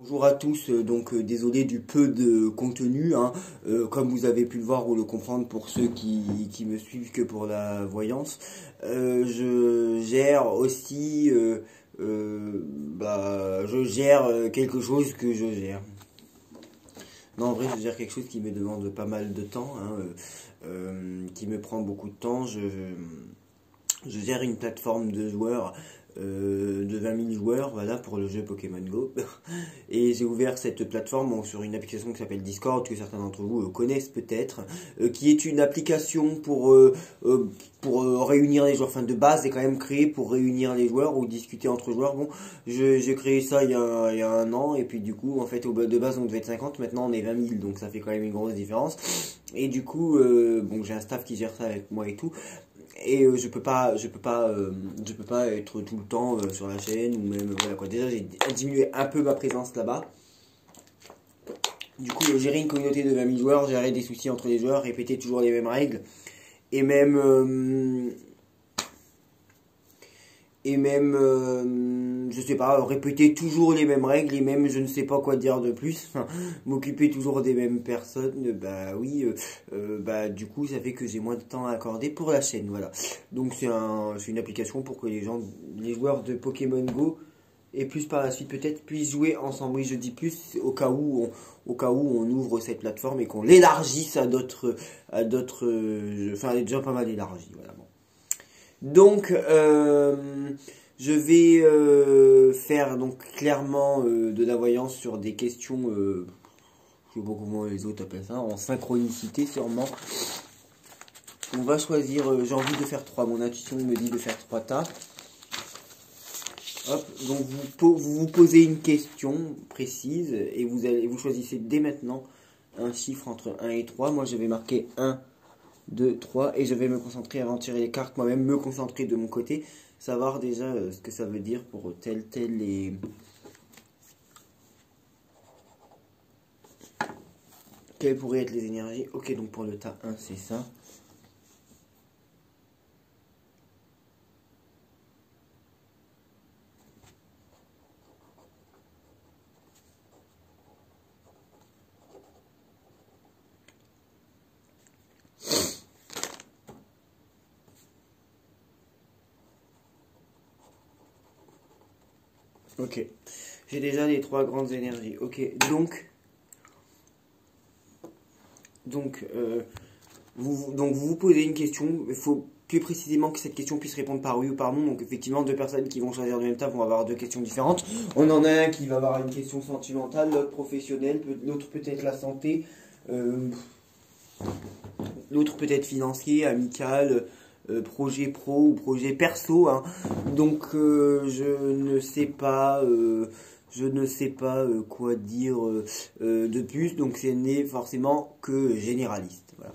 Bonjour à tous, désolé du peu de contenu, hein, comme vous avez pu le voir ou le comprendre pour ceux qui me suivent que pour la voyance. Je gère aussi, je gère quelque chose que je gère. Non, en vrai, je gère quelque chose qui me demande pas mal de temps, hein, qui me prend beaucoup de temps. Je gère une plateforme de joueurs, de 20 000 joueurs, voilà, pour le jeu Pokémon Go. Et j'ai ouvert cette plateforme sur une application qui s'appelle Discord, que certains d'entre vous connaissent peut-être, qui est une application pour réunir les joueurs. Enfin, de base, c'est quand même créé pour réunir les joueurs ou discuter entre joueurs. Bon, j'ai créé ça il y a un an, et puis du coup, en fait, de base, on devait être 50, maintenant on est 20 000, donc ça fait quand même une grosse différence. Et du coup, j'ai un staff qui gère ça avec moi et tout. Et je peux pas être tout le temps sur la chaîne ou même voilà quoi. Déjà j'ai diminué un peu ma présence là-bas. Du coup, gérer une communauté de 20 000 joueurs, gérer des soucis entre les joueurs, répéter toujours les mêmes règles et même je sais pas, répéter toujours les mêmes règles et même je ne sais pas quoi dire de plus, enfin, m'occuper toujours des mêmes personnes, bah oui, du coup ça fait que j'ai moins de temps à accorder pour la chaîne, voilà. Donc c'est une application pour que les joueurs de Pokémon Go et plus par la suite peut-être puissent jouer ensemble. Oui, je dis plus au cas où on ouvre cette plateforme et qu'on l'élargisse à d'autres, enfin elle est déjà pas mal élargie, voilà. Bon. Donc, je vais faire donc clairement de la voyance sur des questions, je sais pas comment les autres appellent ça, en synchronicité sûrement. On va choisir, j'ai envie de faire 3, mon intuition me dit de faire 3 tas. Hop, donc vous posez une question précise et vous choisissez dès maintenant un chiffre entre 1 et 3. Moi je vais marquer 1, 2, 3 et je vais me concentrer avant de tirer les cartes, moi-même me concentrer de mon côté, savoir déjà ce que ça veut dire pour tel et quelles pourraient être les énergies. Ok, donc pour le tas 1 c'est ça. Ok, j'ai déjà les 3 grandes énergies. Ok, donc vous posez une question. Il faut plus précisément que cette question puisse répondre par oui ou par non. Donc effectivement, deux personnes qui vont choisir le même tas vont avoir deux questions différentes. On en a un qui va avoir une question sentimentale, l'autre professionnelle, l'autre peut-être la santé, l'autre peut-être financier, amical. Projet pro ou projet perso, hein. Donc je ne sais pas quoi dire de plus, donc ce n'est forcément que généraliste, voilà,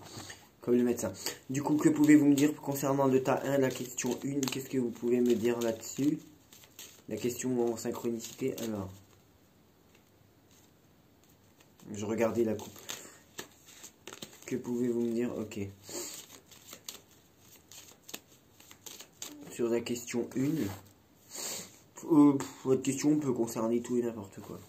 comme le médecin. Du coup, que pouvez-vous me dire concernant le tas 1, la question 1, qu'est-ce que vous pouvez me dire là-dessus? La question en synchronicité, alors, je regardais la coupe. Que pouvez-vous me dire? Ok. Sur la question 1, votre question peut concerner tout et n'importe quoi.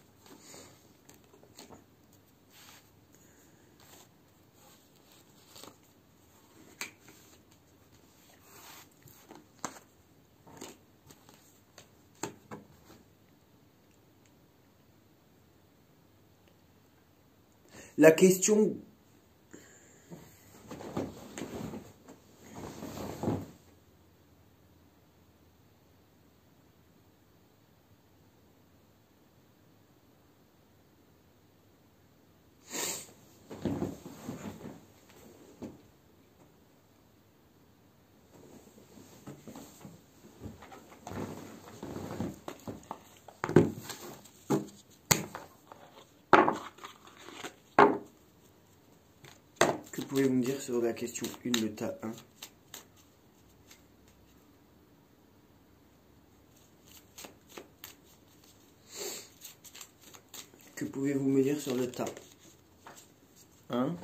La question... Que pouvez-vous me dire sur la question 1, le tas 1? Que pouvez-vous me dire sur le tas 1?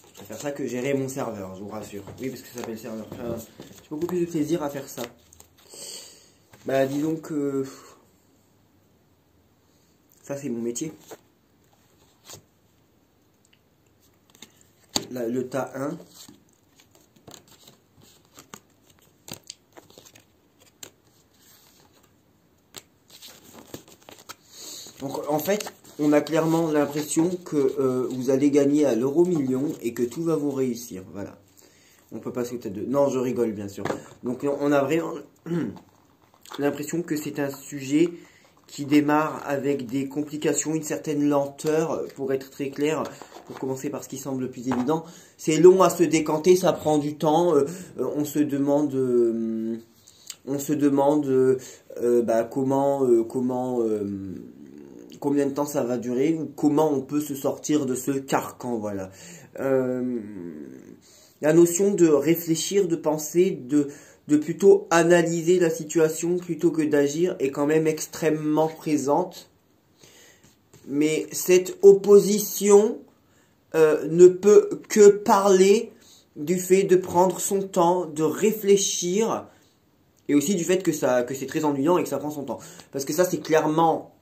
Je préfère ça que gérer mon serveur, je vous rassure. Oui, parce que ça s'appelle serveur. Enfin, j'ai beaucoup plus de plaisir à faire ça. Bah, disons que... Ça, c'est mon métier. Là, le tas 1. Donc, en fait, on a clairement l'impression que vous allez gagner à l'euro million et que tout va vous réussir. Voilà. On peut passer au tas 2. Non, je rigole, bien sûr. Donc, on a vraiment l'impression que c'est un sujet qui démarre avec des complications, une certaine lenteur, pour être très clair, pour commencer par ce qui semble le plus évident. C'est long à se décanter, ça prend du temps, on se demande combien de temps ça va durer, ou comment on peut se sortir de ce carcan, voilà. La notion de réfléchir, de penser, de plutôt analyser la situation plutôt que d'agir est quand même extrêmement présente. Mais cette opposition ne peut que parler du fait de prendre son temps, de réfléchir, et aussi du fait que c'est très ennuyant et que ça prend son temps. Parce que ça, c'est clairement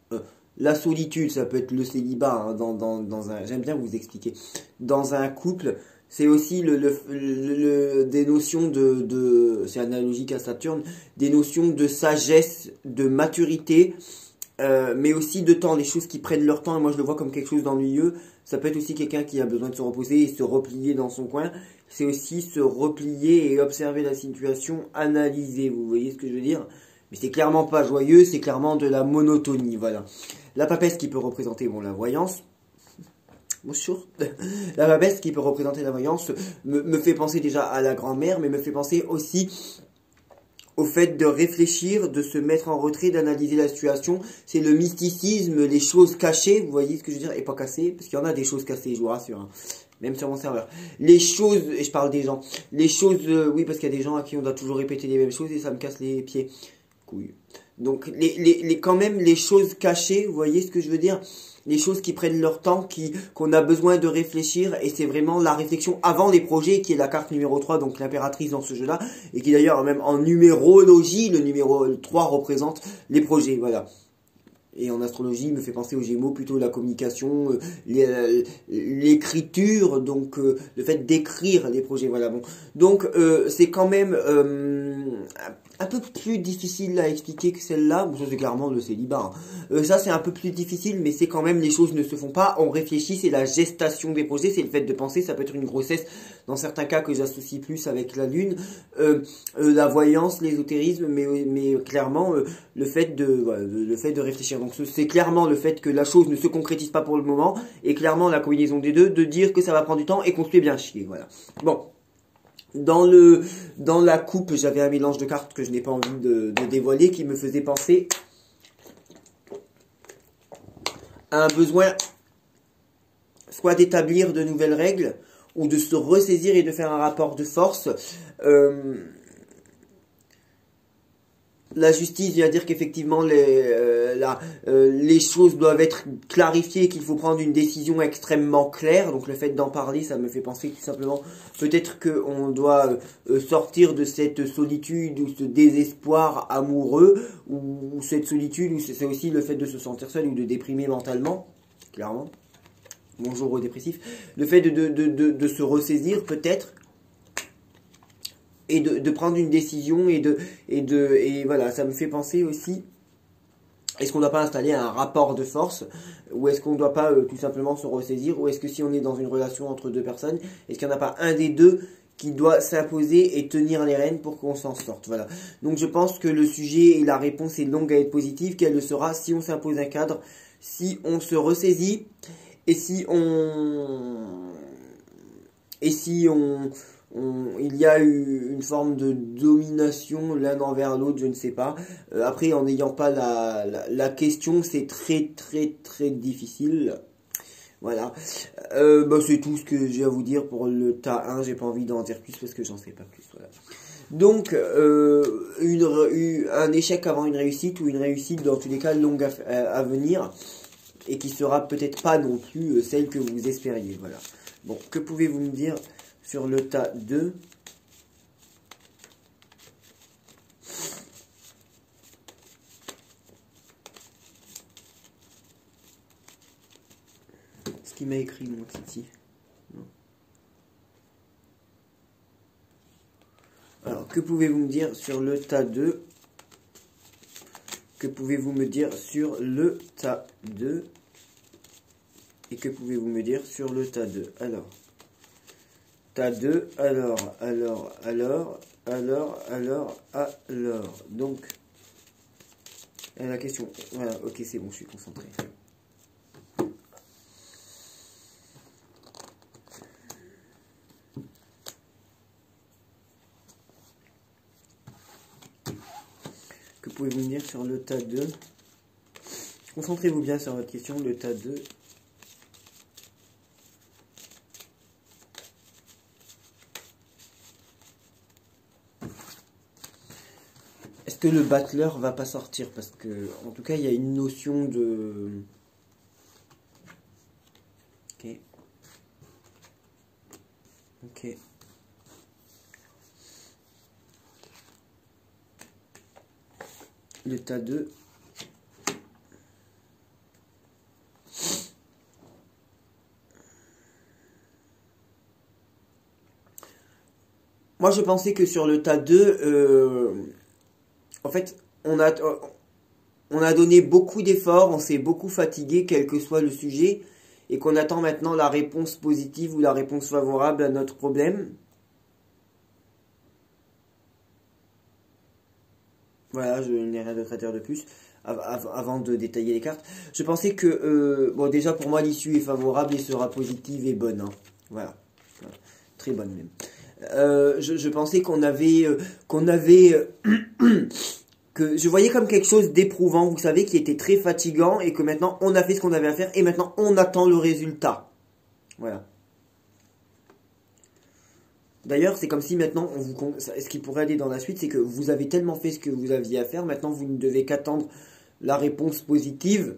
la solitude, ça peut être le célibat, hein, dans un... J'aime bien vous expliquer. Dans un couple, c'est aussi des notions c'est analogique à Saturne, des notions de sagesse, de maturité, mais aussi de temps, les choses qui prennent leur temps, et moi je le vois comme quelque chose d'ennuyeux. Ça peut être aussi quelqu'un qui a besoin de se reposer et se replier dans son coin. C'est aussi se replier et observer la situation, analyser, vous voyez ce que je veux dire? Mais c'est clairement pas joyeux, c'est clairement de la monotonie, voilà. La papesse qui peut représenter, bon, la voyance. Bonjour. La papesse qui peut représenter la voyance me fait penser déjà à la grand-mère, mais me fait penser aussi au fait de réfléchir, de se mettre en retrait, d'analyser la situation. C'est le mysticisme, les choses cachées, vous voyez ce que je veux dire, et pas cassées, parce qu'il y en a des choses cassées, je vous rassure, hein, même sur mon serveur. Les choses, et je parle des gens, les choses, oui, parce qu'il y a des gens à qui on doit toujours répéter les mêmes choses et ça me casse les pieds. Couilles. Donc, quand même, les choses cachées, vous voyez ce que je veux dire? Les choses qui prennent leur temps, qu'on a besoin de réfléchir, et c'est vraiment la réflexion avant les projets qui est la carte numéro 3, donc l'impératrice dans ce jeu-là, et qui d'ailleurs, même en numérologie, le numéro 3 représente les projets, voilà. Et en astrologie, il me fait penser aux Gémeaux, plutôt la communication, l'écriture, donc le fait d'écrire les projets, voilà. Bon, donc c'est quand même un peu plus difficile à expliquer que celle-là. Bon, ça c'est clairement le célibat, hein. Ça c'est un peu plus difficile, mais c'est quand même, les choses ne se font pas, on réfléchit, c'est la gestation des projets, c'est le fait de penser, ça peut être une grossesse, dans certains cas que j'associe plus avec la lune, la voyance, l'ésotérisme, mais clairement le fait de réfléchir. Donc c'est clairement le fait que la chose ne se concrétise pas pour le moment, et clairement la combinaison des deux, de dire que ça va prendre du temps et qu'on se fait bien chier, voilà. Bon. Dans la coupe, j'avais un mélange de cartes que je n'ai pas envie de dévoiler, qui me faisait penser à un besoin soit d'établir de nouvelles règles, ou de se ressaisir et de faire un rapport de force. La justice vient dire qu'effectivement les choses doivent être clarifiées, qu'il faut prendre une décision extrêmement claire. Donc le fait d'en parler, ça me fait penser tout simplement peut-être qu'on doit sortir de cette solitude ou ce désespoir amoureux, ou cette solitude, ou c'est aussi le fait de se sentir seul ou de déprimer mentalement, clairement. Bonjour aux dépressifs. Le fait de se ressaisir peut-être, et de prendre une décision, et voilà, ça me fait penser aussi, est-ce qu'on ne doit pas installer un rapport de force, ou est-ce qu'on ne doit pas tout simplement se ressaisir, ou est-ce que si on est dans une relation entre deux personnes, est-ce qu'il n'y en a pas un des deux qui doit s'imposer et tenir les rênes pour qu'on s'en sorte, voilà. Donc je pense que le sujet et la réponse est longue à être positive, qu'elle le sera si on s'impose un cadre, si on se ressaisit, et si il y a eu une forme de domination l'un envers l'autre, je ne sais pas. Après, en n'ayant pas la question, c'est très très très difficile. Voilà. C'est tout ce que j'ai à vous dire pour le tas 1. J'ai pas envie d'en dire plus parce que j'en sais pas plus. Voilà. Donc, un échec avant une réussite, ou une réussite dans tous les cas longue à venir, et qui sera peut-être pas non plus celle que vous espériez. Voilà. Bon, que pouvez-vous me dire sur le tas 2? qu'il m'a écrit, mon Titi. Non. Alors, que pouvez-vous me dire sur le tas 2? Que pouvez-vous me dire sur le tas 2? Et que pouvez-vous me dire sur le tas 2? Alors, tas 2, alors. Donc, la question, voilà, ok, c'est bon, je suis concentré. Que pouvez-vous me dire sur le tas 2? Concentrez-vous bien sur votre question, le tas 2. Est-ce que le battleur va pas sortir? Parce que, en tout cas, il y a une notion de... Ok. Ok. Le tas 2. Moi, je pensais que sur le tas 2, en fait, on a donné beaucoup d'efforts, on s'est beaucoup fatigué, quel que soit le sujet, et qu'on attend maintenant la réponse positive ou la réponse favorable à notre problème. Voilà, je n'ai rien d'autre à dire de plus avant de détailler les cartes. Je pensais que, bon, déjà pour moi, l'issue est favorable et sera positive et bonne. Hein. Voilà. Voilà, très bonne même. Je pensais qu'on avait, que je voyais comme quelque chose d'éprouvant, vous savez, qui était très fatigant et que maintenant on a fait ce qu'on avait à faire et maintenant on attend le résultat. Voilà. D'ailleurs, c'est comme si maintenant, ce qui pourrait aller dans la suite, c'est que vous avez tellement fait ce que vous aviez à faire, maintenant vous ne devez qu'attendre la réponse positive.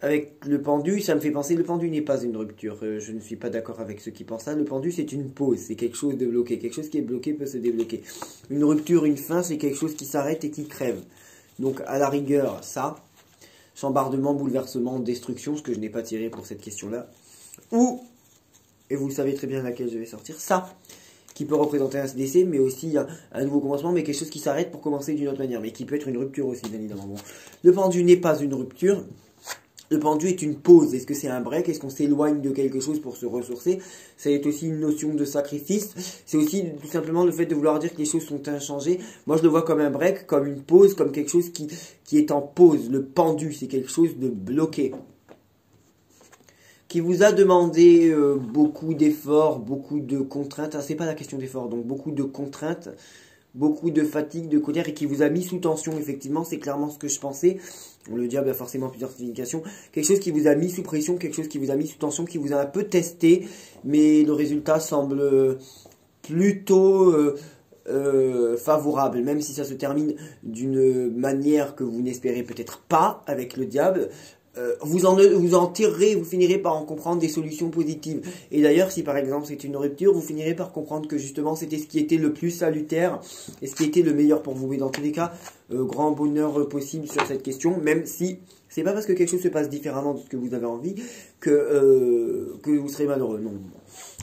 Avec le pendu, ça me fait penser, le pendu n'est pas une rupture, je ne suis pas d'accord avec ceux qui pensent ça. Le pendu, c'est une pause, c'est quelque chose de bloqué. Quelque chose qui est bloqué peut se débloquer. Une rupture, une fin, c'est quelque chose qui s'arrête et qui crève. Donc, à la rigueur, ça, chambardement, bouleversement, destruction, ce que je n'ai pas tiré pour cette question-là. Ou, et vous savez très bien laquelle je vais sortir, ça, qui peut représenter un décès, mais aussi un nouveau commencement, mais quelque chose qui s'arrête pour commencer d'une autre manière, mais qui peut être une rupture aussi, bien évidemment. Bon. Le pendu n'est pas une rupture. Le pendu est une pause. Est-ce que c'est un break? Est-ce qu'on s'éloigne de quelque chose pour se ressourcer? Ça est aussi une notion de sacrifice. C'est aussi tout simplement le fait de vouloir dire que les choses sont inchangées. Moi, je le vois comme un break, comme une pause, comme quelque chose qui est en pause. Le pendu, c'est quelque chose de bloqué. Qui vous a demandé beaucoup d'efforts, beaucoup de contraintes. Ah, c'est pas la question d'efforts, donc beaucoup de contraintes, beaucoup de fatigue, de colère, et qui vous a mis sous tension, effectivement, c'est clairement ce que je pensais. Le diable a forcément plusieurs significations. Quelque chose qui vous a mis sous pression, quelque chose qui vous a mis sous tension, qui vous a un peu testé, mais le résultat semble plutôt favorable, même si ça se termine d'une manière que vous n'espérez peut-être pas avec le diable. Vous en tirerez, vous finirez par en comprendre des solutions positives. Et d'ailleurs, si par exemple c'est une rupture, vous finirez par comprendre que justement c'était ce qui était le plus salutaire et ce qui était le meilleur pour vous. Mais dans tous les cas, grand bonheur possible sur cette question, même si c'est pas parce que quelque chose se passe différemment de ce que vous avez envie que vous serez malheureux. Non.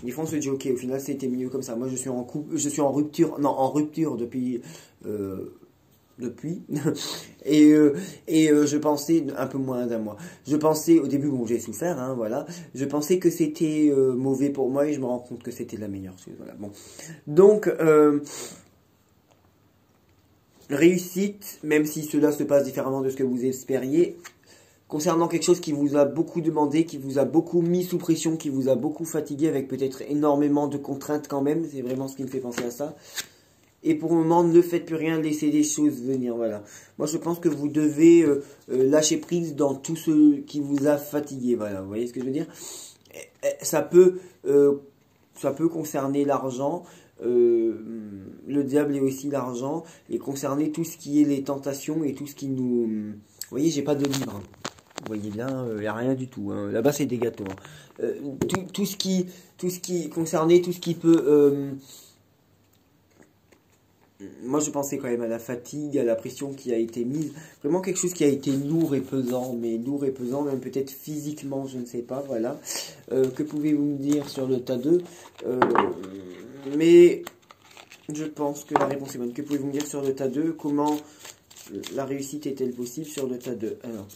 Des fois on se dit ok, au final c'était mieux comme ça. Moi je suis en couple, je suis en rupture, non en rupture depuis et je pensais un peu moins d'un mois. Je pensais au début, bon j'ai souffert, hein, voilà. Je pensais que c'était mauvais pour moi et je me rends compte que c'était la meilleure chose. Voilà. Bon, donc réussite, même si cela se passe différemment de ce que vous espériez. Concernant quelque chose qui vous a beaucoup demandé, qui vous a beaucoup mis sous pression, qui vous a beaucoup fatigué avec peut-être énormément de contraintes quand même. C'est vraiment ce qui me fait penser à ça. Et pour le moment, ne faites plus rien, laissez les choses venir, voilà. Moi, je pense que vous devez lâcher prise dans tout ce qui vous a fatigué, voilà. Vous voyez ce que je veux dire? Ça peut concerner l'argent, le diable est aussi l'argent, et concerner tout ce qui est les tentations et tout ce qui nous... Vous voyez, j'ai pas de livre. Hein. Vous voyez bien, il n'y a rien du tout. Hein. Là-bas, c'est des gâteaux. Hein. Tout ce qui concernait, tout ce qui peut... moi je pensais quand même à la fatigue, à la pression qui a été mise. Vraiment quelque chose qui a été lourd et pesant, mais lourd et pesant, même peut-être physiquement, je ne sais pas, voilà. Que pouvez-vous me dire sur le tas 2? Mais je pense que la réponse est bonne. Que pouvez-vous me dire sur le tas 2? Comment la réussite est-elle possible sur le tas 2? Alors,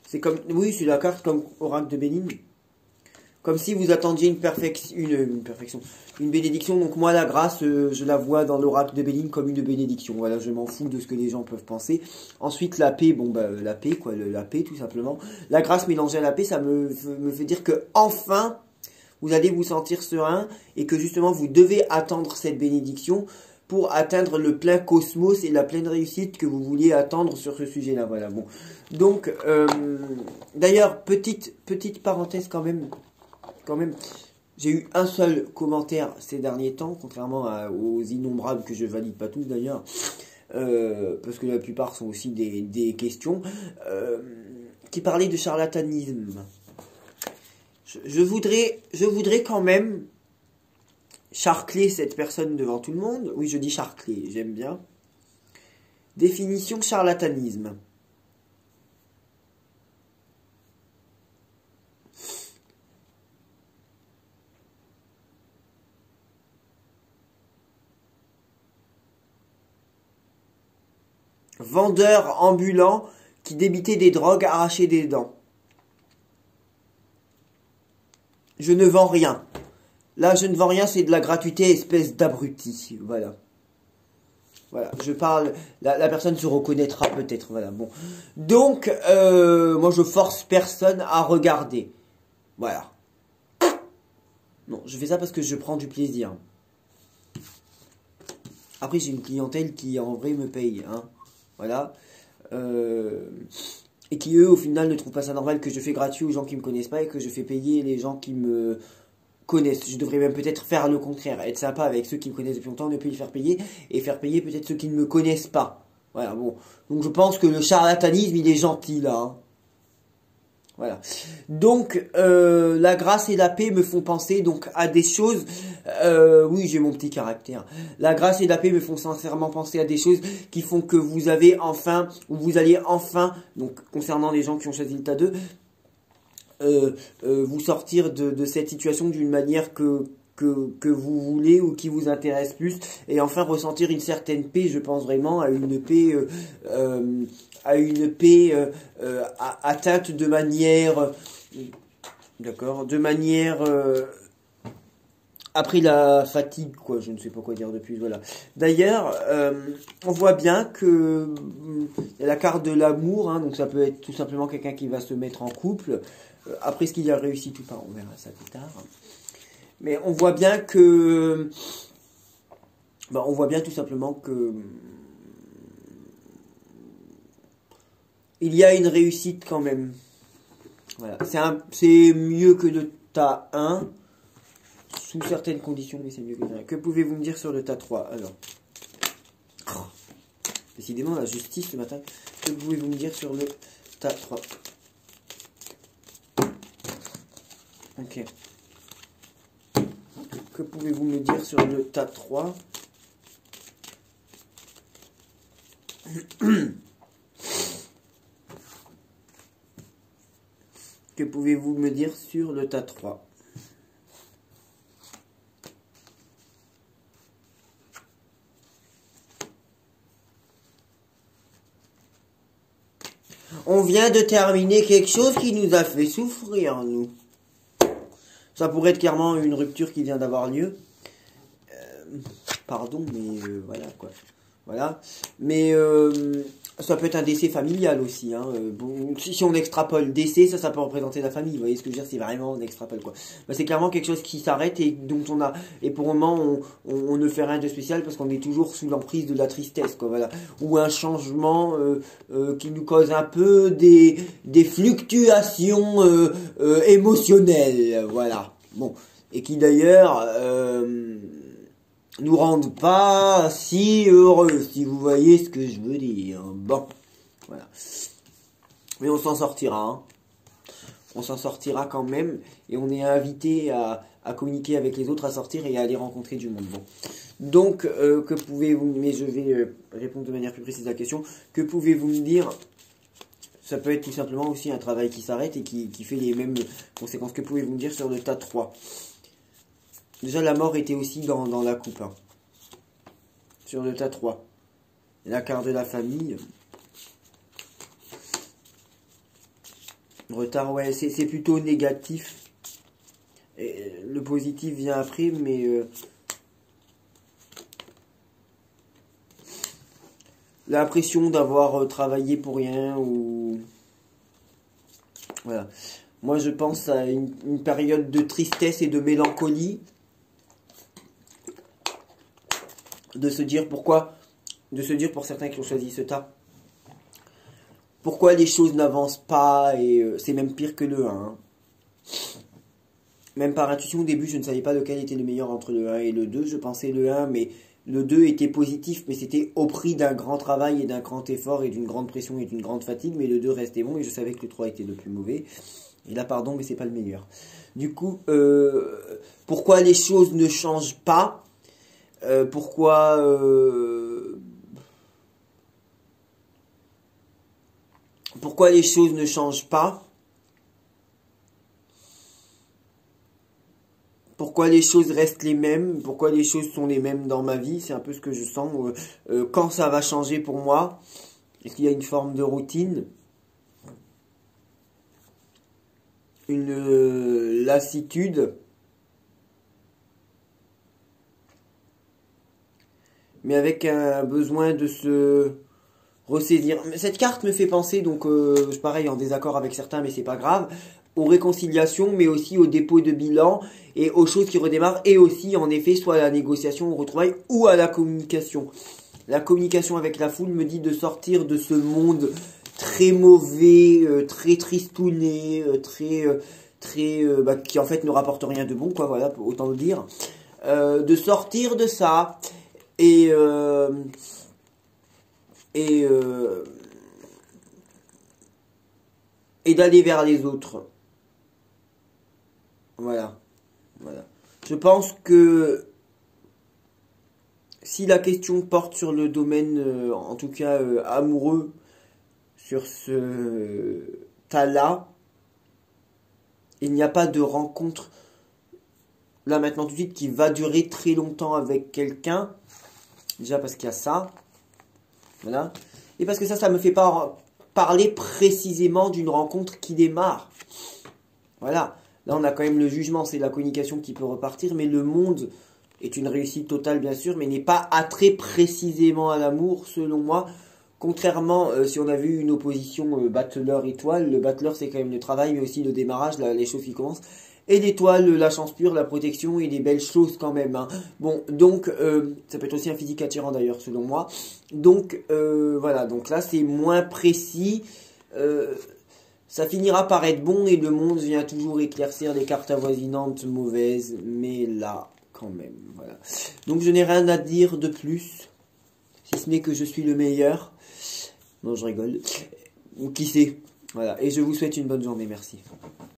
c'est comme, oui, c'est la carte comme oracle de Bénin. Comme si vous attendiez une perfection, une bénédiction. Donc moi, la grâce, je la vois dans l'oracle de Béline comme une bénédiction. Voilà, je m'en fous de ce que les gens peuvent penser. Ensuite, la paix, bon bah la paix, quoi, la paix tout simplement. La grâce mélangée à la paix, ça me fait dire que enfin, vous allez vous sentir serein et que justement, vous devez attendre cette bénédiction pour atteindre le plein cosmos et la pleine réussite que vous vouliez attendre sur ce sujet-là. Voilà, bon. Donc, d'ailleurs, petite parenthèse quand même, j'ai eu un seul commentaire ces derniers temps, contrairement aux innombrables que je valide pas tous d'ailleurs, parce que la plupart sont aussi des questions, qui parlaient de charlatanisme. Je voudrais quand même charcler cette personne devant tout le monde. Oui, je dis charcler, j'aime bien. Définition charlatanisme. Vendeur ambulant qui débitait des drogues, arrachait des dents. Je ne vends rien. Là, je ne vends rien, c'est de la gratuité, espèce d'abruti. Voilà. Voilà, je parle, la personne se reconnaîtra peut-être, voilà, bon. Donc, moi je force personne à regarder. Voilà. Non, je fais ça parce que je prends du plaisir. Après, j'ai une clientèle qui en vrai me paye, hein. Voilà. Et qui eux, au final, ne trouvent pas ça normal que je fais gratuit aux gens qui me connaissent pas et que je fais payer les gens qui me connaissent. Je devrais même peut-être faire le contraire, être sympa avec ceux qui me connaissent depuis longtemps, ne plus les faire payer, et faire payer peut-être ceux qui ne me connaissent pas. Voilà, bon. Donc je pense que le charlatanisme, il est gentil là. Hein. Voilà. Donc la grâce et la paix me font penser donc à des choses. Oui, j'ai mon petit caractère. La grâce et la paix me font sincèrement penser à des choses qui font que vous avez enfin, ou vous alliez enfin, donc concernant les gens qui ont choisi le tas 2, vous sortir de cette situation d'une manière que vous voulez ou qui vous intéresse plus, et enfin ressentir une certaine paix. Je pense vraiment à une paix atteinte de manière d'accord, de manière après la fatigue, quoi, je ne sais pas quoi dire depuis, voilà. D'ailleurs, on voit bien que y a la carte de l'amour, hein, donc ça peut être tout simplement quelqu'un qui va se mettre en couple. Après, ce qu'il a réussi tout pas, on verra ça plus tard. Mais on voit bien que, on voit bien tout simplement que il y a une réussite quand même. Voilà, c'est mieux que le tas 1. Sous certaines conditions, mais c'est mieux que rien. Que pouvez-vous me dire sur le tas 3 alors? Décidément, la justice ce matin. Que pouvez-vous me dire sur le tas 3? Ok. Que pouvez-vous me dire sur le tas 3? Que pouvez-vous me dire sur le tas 3? On vient de terminer quelque chose qui nous a fait souffrir, nous. Ça pourrait être clairement une rupture qui vient d'avoir lieu. Pardon, mais voilà, quoi. Voilà. Mais ça peut être un décès familial aussi. Hein. Bon, si on extrapole décès, ça peut représenter la famille. Vous voyez ce que je veux dire? C'est vraiment, on extrapole, quoi. C'est clairement quelque chose qui s'arrête et dont on a... Et pour le moment, on ne fait rien de spécial parce qu'on est toujours sous l'emprise de la tristesse, quoi. Voilà. Ou un changement qui nous cause un peu des fluctuations émotionnelles. Voilà. Bon. Et qui d'ailleurs... nous rendent pas si heureux, si vous voyez ce que je veux dire. Bon, voilà. Mais on s'en sortira, hein. On s'en sortira quand même, et on est invité à à communiquer avec les autres, à sortir et à aller rencontrer du monde. Bon. Donc, que pouvez-vous, mais je vais répondre de manière plus précise à la question, que pouvez-vous me dire? Ça peut être tout simplement aussi un travail qui s'arrête et qui fait les mêmes conséquences. Que pouvez-vous me dire sur le tas 3? Déjà, la mort était aussi dans la coupe. Hein. Sur le tas 3. La carte de la famille. Retard, ouais, c'est plutôt négatif. Et le positif vient après, mais... l'impression d'avoir travaillé pour rien ou... Voilà. Moi, je pense à une période de tristesse et de mélancolie. De se dire pourquoi... De se dire pour certains qui ont choisi ce tas. Pourquoi les choses n'avancent pas et c'est même pire que le 1. Hein. Même par intuition, au début, je ne savais pas lequel était le meilleur entre le 1 et le 2. Je pensais le 1, mais... Le 2 était positif, mais c'était au prix d'un grand travail et d'un grand effort et d'une grande pression et d'une grande fatigue. Mais le 2 restait bon et je savais que le 3 était le plus mauvais. Et là, pardon, mais c'est pas le meilleur. Du coup, pourquoi les choses ne changent pas? Pourquoi les choses ne changent pas? Pourquoi les choses restent les mêmes? Pourquoi les choses sont les mêmes dans ma vie? C'est un peu ce que je sens. Quand ça va changer pour moi? Est-ce qu'il y a une forme de routine? Une lassitude? Mais avec un besoin de se ressaisir. Cette carte me fait penser, donc pareil, en désaccord avec certains, mais c'est pas grave, aux réconciliations, mais aussi au dépôt de bilan et aux choses qui redémarrent, et aussi en effet soit à la négociation, au retrouvailles ou à la communication. La communication avec la foule me dit de sortir de ce monde très mauvais, très tristouné, qui en fait ne rapporte rien de bon, quoi, voilà, autant le dire. De sortir de ça et d'aller vers les autres. Voilà. Voilà. Je pense que si la question porte sur le domaine, en tout cas amoureux, sur ce tas-là, il n'y a pas de rencontre, là maintenant tout de suite, qui va durer très longtemps avec quelqu'un. Déjà parce qu'il y a ça. Voilà. Et parce que ça me fait pas parler précisément d'une rencontre qui démarre. Voilà. Là, on a quand même le jugement, c'est la communication qui peut repartir, mais le monde est une réussite totale, bien sûr, mais n'est pas attrait précisément à l'amour, selon moi. Contrairement, si on avait eu une opposition battleur-étoile, le battleur, c'est quand même le travail, mais aussi le démarrage, les choses qui commencent. Et l'étoile, la chance pure, la protection et des belles choses quand même. Hein. Bon, donc, ça peut être aussi un physique attirant d'ailleurs, selon moi. Donc, voilà, donc là, c'est moins précis. Ça finira par être bon et le monde vient toujours éclaircir les cartes avoisinantes mauvaises. Mais là, quand même, voilà. Donc, je n'ai rien à dire de plus. Si ce n'est que je suis le meilleur. Non, je rigole. Ou qui sait. Voilà, et je vous souhaite une bonne journée, merci.